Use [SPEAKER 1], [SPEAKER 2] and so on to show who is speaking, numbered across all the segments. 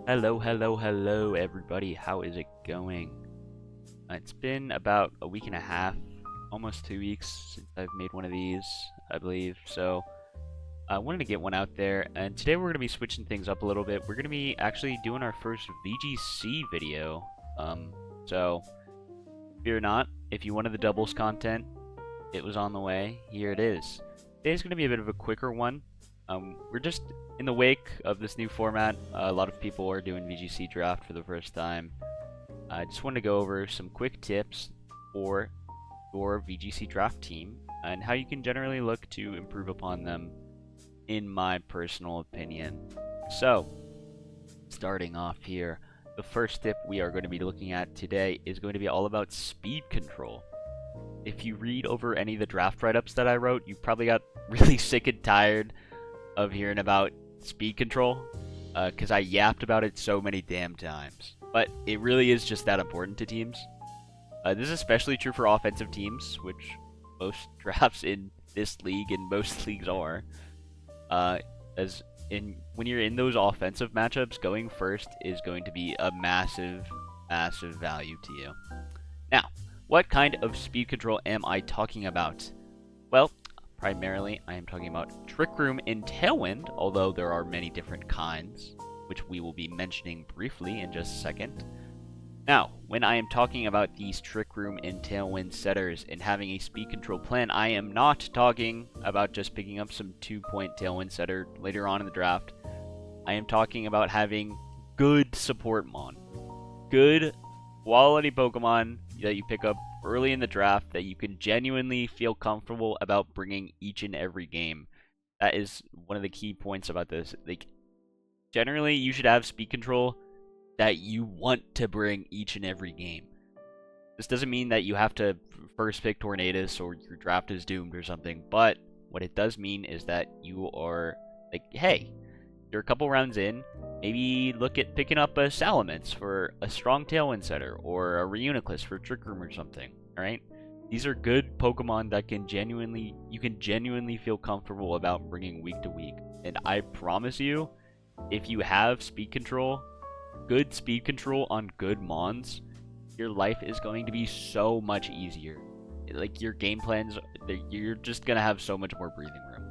[SPEAKER 1] Hello, hello, hello, everybody. How is it going? It's been about a week and a half, almost 2 weeks since I've made one of these, I believe. So I wanted to get one out there, and today we're going to be switching things up a little bit. We're going to be actually doing our first VGC video. So fear not, if you wanted the doubles content, it was on the way. Here it is. Today's going to be a bit of a quicker one. We're just in the wake of this new format. A lot of people are doing VGC draft for the first time. I just wanted to go over some quick tips for your VGC draft team and how you can generally look to improve upon them, in my personal opinion. So, starting off here, the first tip we are going to be looking at today is going to be all about speed control. If you read over any of the draft write-ups that I wrote, you probably got really sick and tired of hearing about speed control, because I yapped about it so many damn times. But it really is just that important to teams. This is especially true for offensive teams, which most drafts in this league and most leagues are. When you're in those offensive matchups, going first is going to be a massive, massive value to you. Now, what kind of speed control am I talking about? Well, primarily, I am talking about Trick Room in Tailwind, although there are many different kinds, which we will be mentioning briefly in just a second. Now, when I am talking about these Trick Room in Tailwind setters and having a speed control plan, I am not talking about just picking up some 2-point Tailwind setter later on in the draft. I am talking about having good support mon. Good quality Pokemon that you pick up early in the draft that you can genuinely feel comfortable about bringing each and every game. That is one of the key points about this. Like, generally, you should have speed control that you want to bring each and every game. This doesn't mean that you have to first pick Tornadus or your draft is doomed or something, but what it does mean is that you are like, hey, you're a couple rounds in, maybe look at picking up a Salamence for a strong Tailwind setter, or a Reuniclus for Trick Room or something, alright? These are good Pokemon that you can genuinely feel comfortable about bringing week to week. And I promise you, if you have speed control, good speed control on good Mons, your life is going to be so much easier. Like, your game plans, you're just going to have so much more breathing room.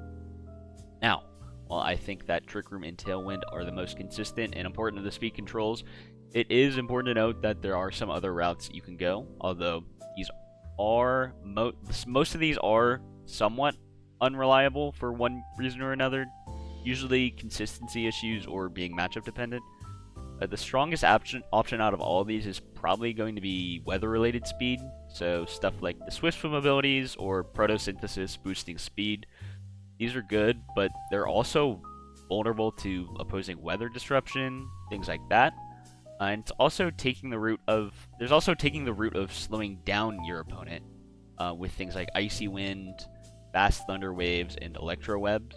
[SPEAKER 1] Now, while I think that Trick Room and Tailwind are the most consistent and important of the speed controls, it is important to note that there are some other routes you can go, although these are most of these are somewhat unreliable for one reason or another, usually consistency issues or being matchup dependent. The strongest option out of all of these is probably going to be weather-related speed, so stuff like the Swift Swim abilities or Photosynthesis boosting speed. These are good, but they're also vulnerable to opposing weather disruption, things like that. And it's also taking the route of slowing down your opponent with things like Icy Wind, Fast Thunder Waves, and Electro Webs.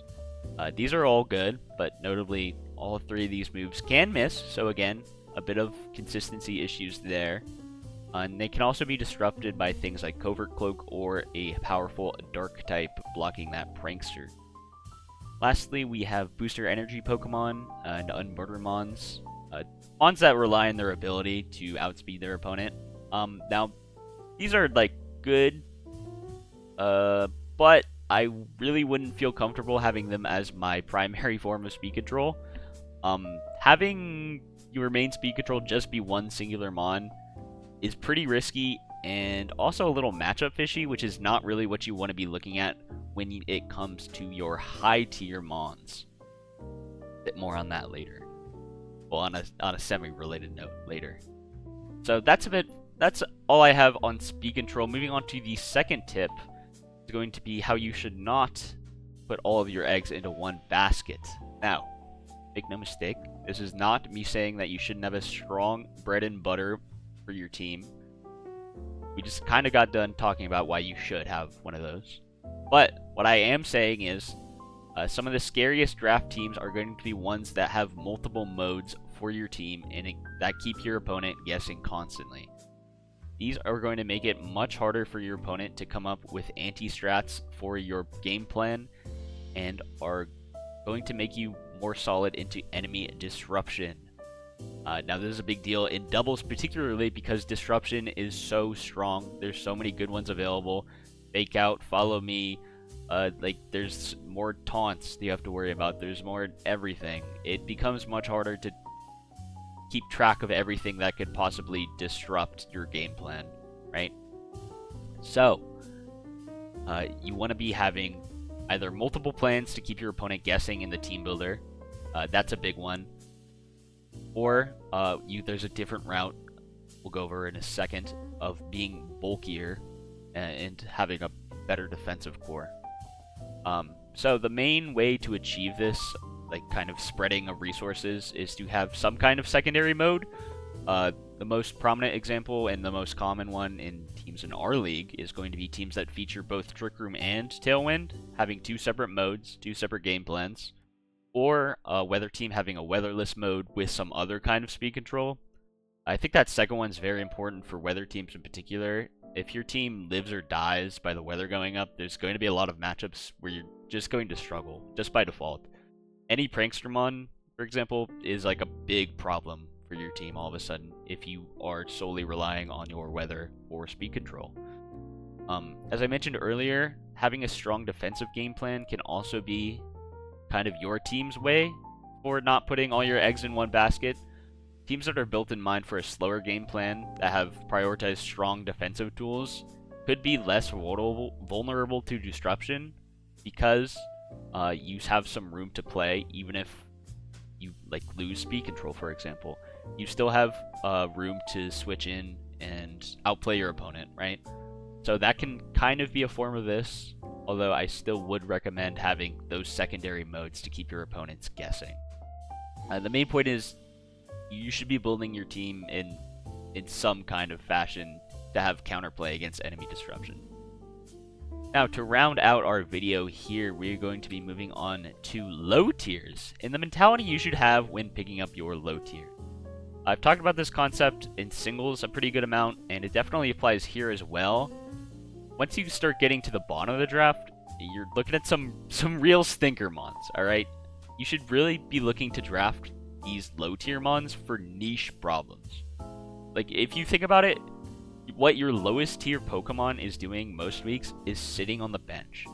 [SPEAKER 1] These are all good, but notably, all three of these moves can miss, so again, a bit of consistency issues there. And they can also be disrupted by things like Covert Cloak or a powerful Dark type blocking that Prankster. Lastly, we have Booster Energy Pokemon and Unburden Mons. Mons that rely on their ability to outspeed their opponent. Now, these are, like, good, but I really wouldn't feel comfortable having them as my primary form of speed control. Having your main speed control just be one singular Mon is pretty risky and also a little matchup fishy, which is not really what you want to be looking at when it comes to your high tier Mons. A bit more on that later. Well, on a semi-related note later. So that's all I have on speed control. Moving on to the second tip is going to be how you should not put all of your eggs into one basket. Now, make no mistake, this is not me saying that you shouldn't have a strong bread and butter for your team. We just kind of got done talking about why you should have one of those. But what I am saying is some of the scariest draft teams are going to be ones that have multiple modes for your team and that keep your opponent guessing constantly. These are going to make it much harder for your opponent to come up with anti-strats for your game plan and are going to make you more solid into enemy disruption. Now this is a big deal in doubles, particularly because disruption is so strong. There's so many good ones available. Fake out, follow me. Like there's more taunts you have to worry about. There's more everything. It becomes much harder to keep track of everything that could possibly disrupt your game plan, right? So, you want to be having either multiple plans to keep your opponent guessing in the team builder. That's a big one. Or there's a different route we'll go over in a second of being bulkier and having a better defensive core. So the main way to achieve this, like kind of spreading of resources, is to have some kind of secondary mode. The most prominent example and the most common one in teams in our league is going to be teams that feature both Trick Room and Tailwind, having two separate modes, two separate game plans. Or a weather team having a weatherless mode with some other kind of speed control. I think that second one's very important for weather teams in particular. If your team lives or dies by the weather going up, there's going to be a lot of matchups where you're just going to struggle, just by default. Any Prankstermon, for example, is like a big problem for your team all of a sudden if you are solely relying on your weather or speed control. As I mentioned earlier, having a strong defensive game plan can also be kind of your team's way for not putting all your eggs in one basket. Teams that are built in mind for a slower game plan that have prioritized strong defensive tools could be less vulnerable to disruption because you have some room to play. Even if you like lose speed control, for example, you still have room to switch in and outplay your opponent, right? So that can kind of be a form of this, although I still would recommend having those secondary modes to keep your opponents guessing. The main point is you should be building your team in some kind of fashion to have counterplay against enemy disruption. Now, to round out our video here, we're going to be moving on to low tiers, and the mentality you should have when picking up your low tier. I've talked about this concept in singles a pretty good amount, and it definitely applies here as well. Once you start getting to the bottom of the draft, you're looking at some real stinker mons, alright? You should really be looking to draft these low tier mons for niche problems. Like, if you think about it, what your lowest tier Pokemon is doing most weeks is sitting on the bench.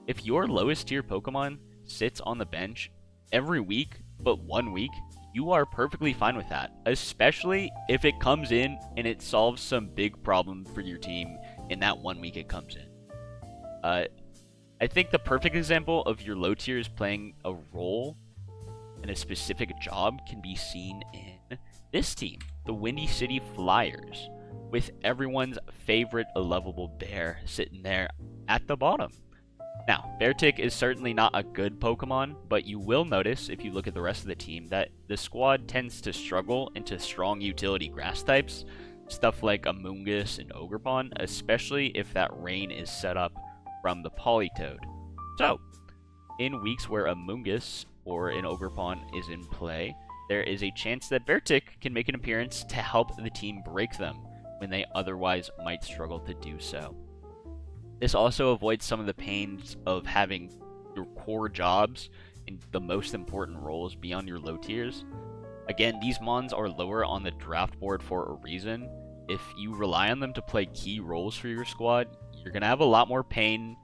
[SPEAKER 1] If your lowest tier Pokemon sits on the bench every week but 1 week, you are perfectly fine with that, especially if it comes in and it solves some big problem for your team in that 1 week it comes in. I think the perfect example of your low tiers playing a role in a specific job can be seen in this team, the Windy City Flyers, with everyone's favorite lovable bear sitting there at the bottom. Now, Beartick is certainly not a good Pokemon, but you will notice if you look at the rest of the team that the squad tends to struggle into strong utility grass types, stuff like Amoonguss and Ogerpon, especially if that rain is set up from the Politoed. So, in weeks where Amoonguss or an Ogerpon is in play, there is a chance that Beartick can make an appearance to help the team break them when they otherwise might struggle to do so. This also avoids some of the pains of having your core jobs and the most important roles be on your low tiers. Again, these mons are lower on the draft board for a reason. If you rely on them to play key roles for your squad, you're going to have a lot more pain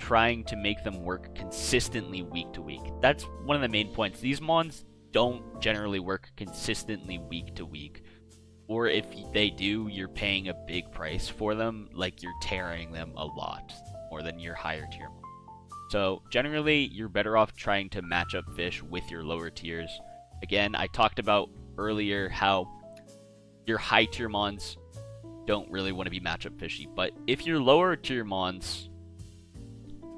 [SPEAKER 1] trying to make them work consistently week to week. That's one of the main points. These mons don't generally work consistently week to week. Or if they do, you're paying a big price for them, like you're tearing them a lot more than your higher tier mon. So generally, you're better off trying to match up fish with your lower tiers. Again, I talked about earlier how your high tier mons don't really want to be matchup fishy, but if your lower tier mons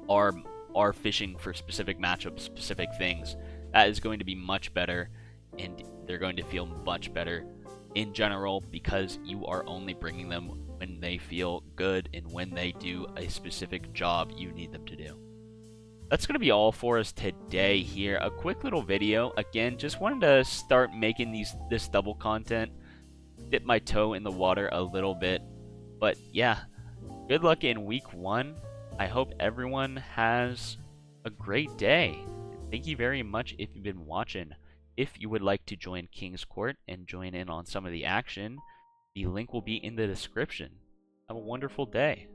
[SPEAKER 1] are fishing for specific matchups, specific things, that is going to be much better, and they're going to feel much better in general because you are only bringing them when they feel good and when they do a specific job you need them to do. That's going to be all for us today here. A quick little video. Again, just wanted to start making this double content, dip my toe in the water a little bit. But yeah, good luck in week 1. I hope everyone has a great day. Thank you very much if you've been watching. If you would like to join King's Court and join in on some of the action, the link will be in the description. Have a wonderful day.